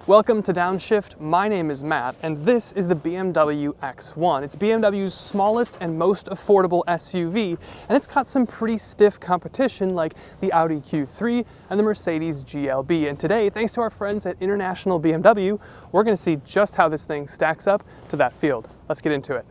Welcome to Downshift. My name is Matt, and this is the BMW X1. It's BMW's smallest and most affordable SUV, and it's got some pretty stiff competition like the Audi Q3 and the Mercedes GLB. And today, thanks to our friends at International BMW, we're going to see just how this thing stacks up to that field. Let's get into it.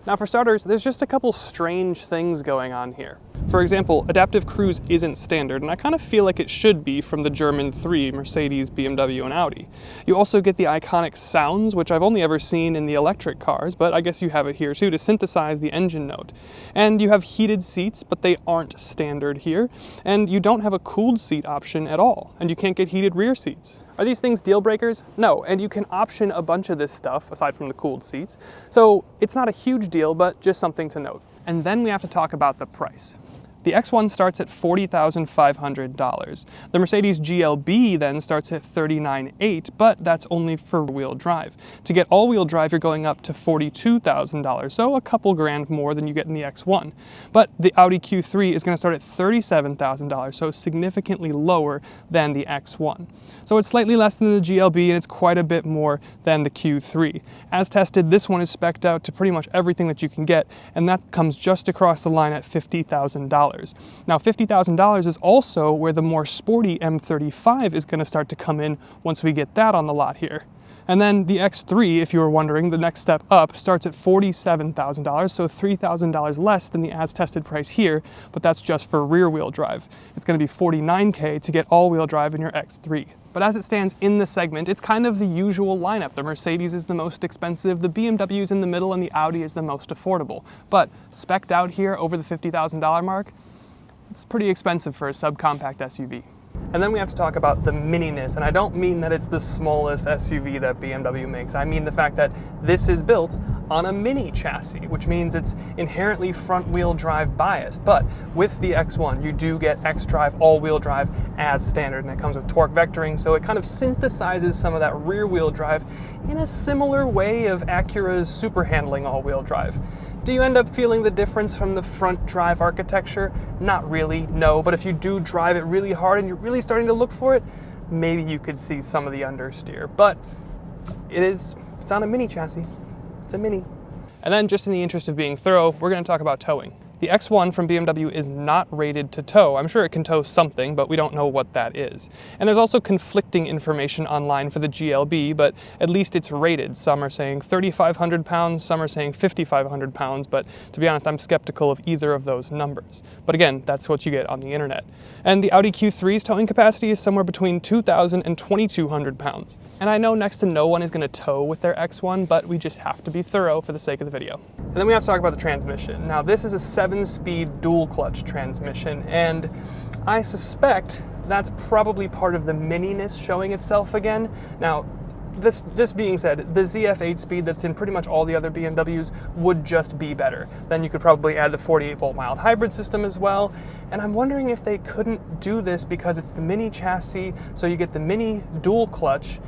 Now for starters, there's just a couple strange things going on here. For example, adaptive cruise isn't standard, and I kind of feel like it should be from the German 3, Mercedes, BMW, and Audi. You also get the iconic sounds, which I've only ever seen in the electric cars, but I guess you have it here too to synthesize the engine note. And you have heated seats, but they aren't standard here. And you don't have a cooled seat option at all, and you can't get heated rear seats. Are these things deal breakers? No, and you can option a bunch of this stuff aside from the cooled seats. So it's not a huge deal, but just something to note. And then we have to talk about the price. The X1 starts at $40,500. The Mercedes GLB then starts at $39,800, but that's only for wheel drive. To get all-wheel drive, you're going up to $42,000, so a couple grand more than you get in the X1. But the Audi Q3 is going to start at $37,000, so significantly lower than the X1. So it's slightly less than the GLB, and it's quite a bit more than the Q3. As tested, this one is spec'd out to pretty much everything that you can get, and that comes just across the line at $50,000. Now, $50,000 is also where the more sporty M35 is going to start to come in once we get that on the lot here. And then the X3, if you were wondering, the next step up starts at $47,000, so $3,000 less than the as-tested price here, but that's just for rear-wheel drive. It's going to be $49K to get all-wheel drive in your X3. But as it stands in the segment, it's kind of the usual lineup. The Mercedes is the most expensive, the BMW is in the middle, and the Audi is the most affordable. But spec'd out here over the $50,000 mark, it's pretty expensive for a subcompact SUV. And then we have to talk about the MINIness, and I don't mean that it's the smallest SUV that BMW makes. I mean the fact that this is built on a Mini chassis, which means it's inherently front-wheel drive biased. But with the X1, you do get xDrive all-wheel drive as standard, and it comes with torque vectoring, so it kind of synthesizes some of that rear-wheel drive in a similar way of Acura's super handling all-wheel drive. Do you end up feeling the difference from the front drive architecture? Not really, no, but if you do drive it really hard and you're really starting to look for it, maybe you could see some of the understeer. But it's on a Mini chassis. It's a Mini. And then, just in the interest of being thorough, we're going to talk about towing. The X1 from BMW is not rated to tow. I'm sure it can tow something, but we don't know what that is. And there's also conflicting information online for the GLB, but at least it's rated. Some are saying 3,500 pounds, some are saying 5,500 pounds, but to be honest, I'm skeptical of either of those numbers. But again, that's what you get on the internet. And the Audi Q3's towing capacity is somewhere between 2,000 and 2,200 pounds. And I know next to no one is going to tow with their X1, but we just have to be thorough for the sake of the video. And then we have to talk about the transmission. Now, this is a 7-speed dual-clutch transmission, and I suspect that's probably part of the MINIness showing itself again. Now, this being said, the ZF 8-speed that's in pretty much all the other BMWs would just be better. Then you could probably add the 48-volt mild hybrid system as well. And I'm wondering if they couldn't do this because it's the Mini chassis, so you get the Mini dual clutch.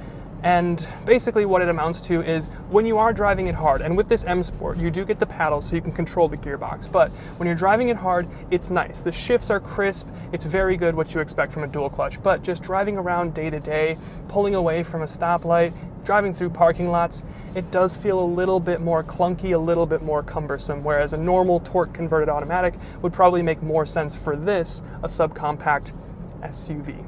And basically what it amounts to is when you are driving it hard, and with this M Sport, you do get the paddle so you can control the gearbox, but when you're driving it hard, it's nice. The shifts are crisp, it's very good what you expect from a dual clutch, but just driving around day to day, pulling away from a stoplight, driving through parking lots, it does feel a little bit more clunky, a little bit more cumbersome, whereas a normal torque converted automatic would probably make more sense for this, a subcompact SUV.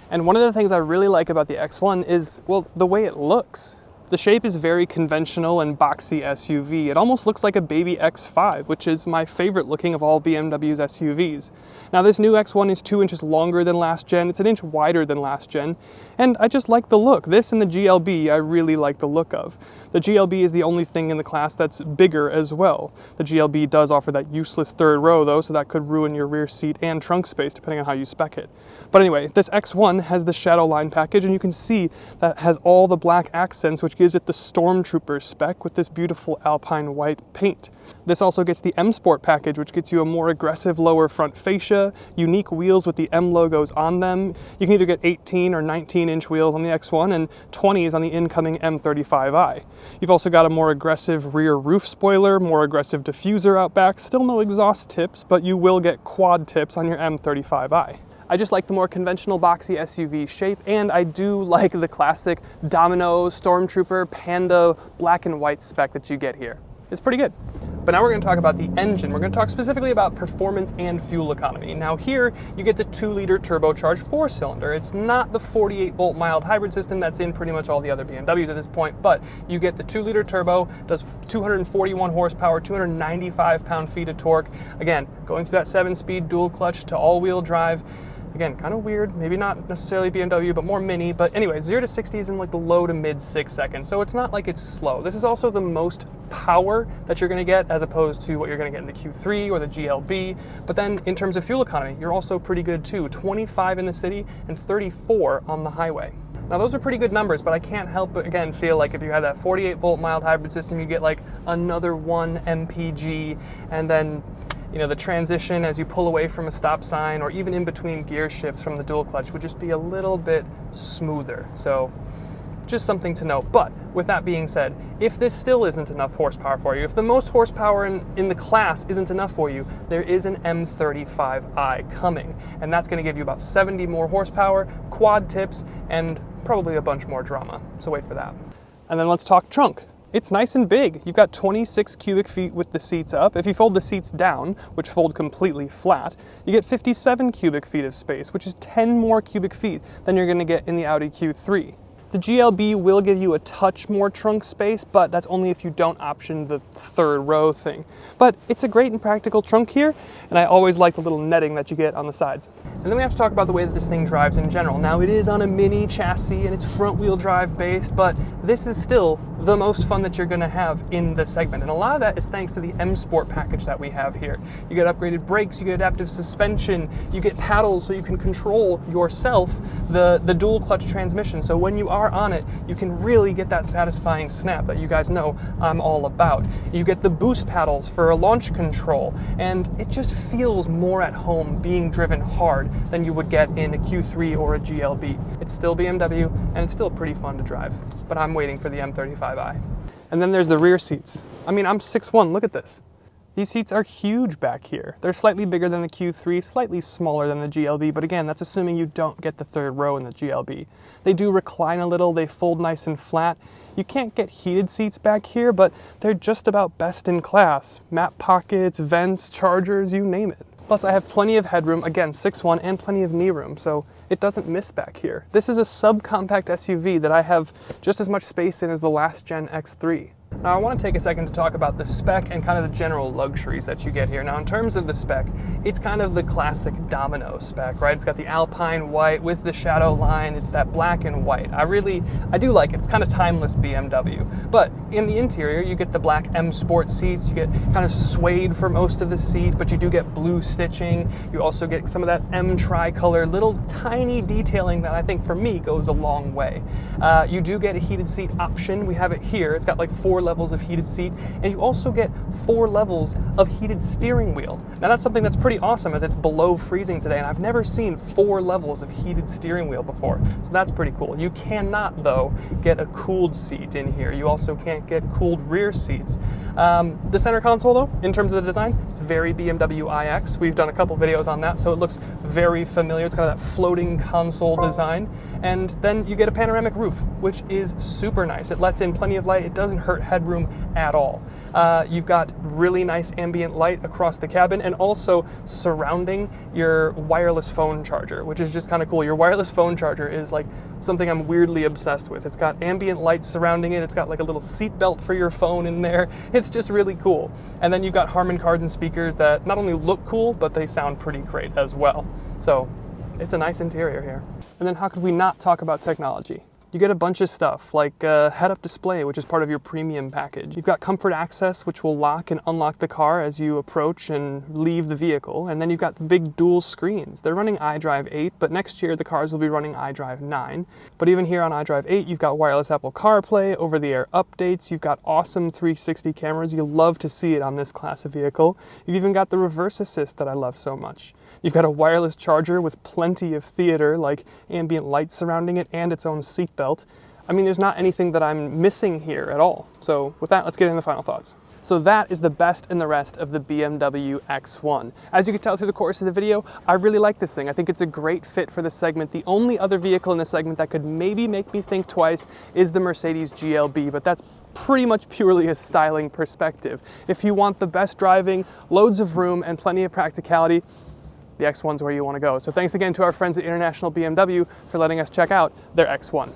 And one of the things I really like about the X1 is, well, the way it looks. The shape is very conventional and boxy SUV. It almost looks like a baby X5, which is my favorite looking of all BMW's SUVs. Now, this new X1 is 2 inches longer than last gen. It's an inch wider than last gen. And I just like the look. This and the GLB, I really like the look of. The GLB is the only thing in the class that's bigger as well. The GLB does offer that useless third row though, so that could ruin your rear seat and trunk space depending on how you spec it. But anyway, this X1 has the Shadow Line package, and you can see that it has all the black accents, which gives it the Stormtrooper spec with this beautiful alpine white paint. This also gets the M Sport package, which gets you a more aggressive lower front fascia, unique wheels with the M logos on them. You can either get 18 or 19-inch wheels on the X1 and 20s on the incoming M35i. You've also got a more aggressive rear roof spoiler, more aggressive diffuser out back, still no exhaust tips, but you will get quad tips on your M35i. I just like the more conventional boxy SUV shape, and I do like the classic Domino, Stormtrooper, Panda, black and white spec that you get here. It's pretty good. But now we're going to talk about the engine. We're going to talk specifically about performance and fuel economy. Now here, you get the 2-liter turbocharged 4-cylinder. It's not the 48-volt mild hybrid system that's in pretty much all the other BMWs at this point, but you get the 2-liter turbo, does 241 horsepower, 295 pound-feet of torque. Again, going through that 7-speed dual clutch to all-wheel drive. Again, kind of weird, maybe not necessarily BMW, but more Mini. But anyway, 0 to 60 is in like the low to mid 6 seconds, so it's not like it's slow. This is also the most power that you're going to get as opposed to what you're going to get in the Q3 or the GLB. But then in terms of fuel economy, you're also pretty good too. 25 in the city and 34 on the highway. Now those are pretty good numbers, but I can't help but again feel like if you had that 48-volt mild hybrid system, you get like another 1 mpg, and then the transition as you pull away from a stop sign or even in between gear shifts from the dual clutch would just be a little bit smoother. So just something to note. But with that being said, if this still isn't enough horsepower for you, if the most horsepower in the class isn't enough for you, there is an M35i coming, and that's going to give you about 70 more horsepower, quad tips, and probably a bunch more drama. So wait for that. And then let's talk trunk. It's nice and big. You've got 26 cubic feet with the seats up. If you fold the seats down, which fold completely flat, you get 57 cubic feet of space, which is 10 more cubic feet than you're going to get in the Audi Q3. The GLB will give you a touch more trunk space, but that's only if you don't option the 3rd row thing. But it's a great and practical trunk here, and I always like the little netting that you get on the sides. And then we have to talk about the way that this thing drives in general. Now it is on a Mini chassis and it's front wheel drive based, but this is still the most fun that you're going to have in the segment. And a lot of that is thanks to the M Sport package that we have here. You get upgraded brakes, you get adaptive suspension, you get paddles so you can control yourself the dual clutch transmission. So when you are on it, you can really get that satisfying snap that you guys know I'm all about. You get the boost paddles for a launch control, and it just feels more at home being driven hard than you would get in a Q3 or a GLB. It's still BMW, and it's still pretty fun to drive, but I'm waiting for the M35i. And then there's the rear seats. I mean, I'm 6'1", look at this. These seats are huge back here. They're slightly bigger than the Q3, slightly smaller than the GLB, but again, that's assuming you don't get the 3rd row in the GLB. They do recline a little, they fold nice and flat. You can't get heated seats back here, but they're just about best in class. Map pockets, vents, chargers, you name it. Plus I have plenty of headroom, again 6'1", and plenty of knee room, so it doesn't miss back here. This is a subcompact SUV that I have just as much space in as the last gen X3. Now I want to take a second to talk about the spec and kind of the general luxuries that you get here. Now in terms of the spec, it's kind of the classic Domino spec, right? It's got the Alpine white with the shadow line, it's that black and white. I do like it, it's kind of timeless BMW. But in the interior, you get the black M Sport seats, you get kind of suede for most of the seat, but you do get blue stitching. You also get some of that M tricolor, little tiny detailing that I think for me goes a long way. You do get a heated seat option, we have it here. It's got like 4 levels of heated seat, and you also get 4 levels of heated steering wheel. Now that's something that's pretty awesome as it's below freezing today, and I've never seen 4 levels of heated steering wheel before, so that's pretty cool. You cannot, though, get a cooled seat in here. You also can't get cooled rear seats. The center console, though, in terms of the design, it's very BMW iX. We've done a couple videos on that, so it looks very familiar. It's got that floating console design, and then you get a panoramic roof, which is super nice. It lets in plenty of light. It doesn't hurt headroom at all. You've got really nice ambient light across the cabin and also surrounding your wireless phone charger, which is just kind of cool. Your wireless phone charger is like something I'm weirdly obsessed with. It's got ambient light surrounding it. It's got like a little seat belt for your phone in there. It's just really cool. And then you've got Harman Kardon speakers that not only look cool, but they sound pretty great as well. So it's a nice interior here. And then how could we not talk about technology? You get a bunch of stuff like a head-up display, which is part of your premium package. You've got comfort access, which will lock and unlock the car as you approach and leave the vehicle. And then you've got the big dual screens. They're running iDrive 8, but next year the cars will be running iDrive 9. But even here on iDrive 8, you've got wireless Apple CarPlay, over-the-air updates. You've got awesome 360 cameras. You'll love to see it on this class of vehicle. You've even got the reverse assist that I love so much. You've got a wireless charger with plenty of theater, like ambient light surrounding it and its own seat belt. I mean, there's not anything that I'm missing here at all. So with that, let's get into the final thoughts. So that is the best and the rest of the BMW X1. As you can tell through the course of the video, I really like this thing. I think it's a great fit for this segment. The only other vehicle in this segment that could maybe make me think twice is the Mercedes GLB, but that's pretty much purely a styling perspective. If you want the best driving, loads of room, and plenty of practicality, the X1's where you want to go. So thanks again to our friends at International BMW for letting us check out their X1.